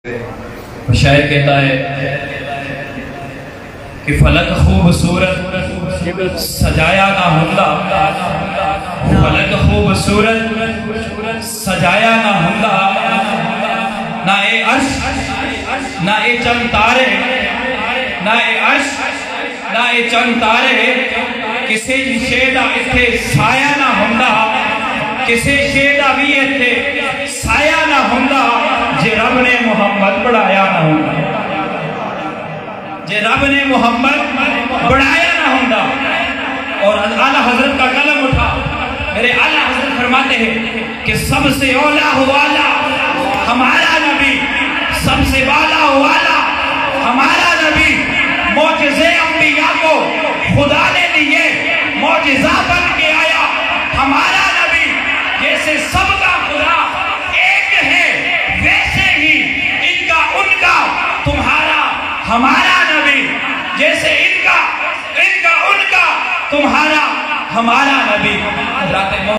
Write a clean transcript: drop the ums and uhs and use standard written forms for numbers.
شاعر کہتا ہے کہ فلک خوبصورت سجایا نہ ہوندا، فلک خوبصورت سجایا نہ ہوندا، نہ اے عرش نہ اے چند تارے، نہ اے عرش نہ اے چند تارے، کسی شیدہ اتھے سایہ نہ ہوندا، کسی شیدہ بھی اتھے سایہ نہ ہوندا، جے رب نے محمد بڑھایا نہ ہوندا، جے رب نے محمد بڑھایا نہ ہوندا۔ اور اعلیٰ حضرت کا قلم اٹھا، میرے اعلیٰ حضرت فرماتے ہیں کہ سب سے اولا والا ہمارا نبی، سب سے والا والا ہمارا نبی، معجزے انبیاء کو خدا نے دیے، معجزہ بن کے آیا ہمارا نبی، جیسے سب کا خدا ایک ہے ویسے ہی ان کا ان کا تمہارا ہمارا نبی، جیسے ان کا ان کا تمہارا ہمارا نبی۔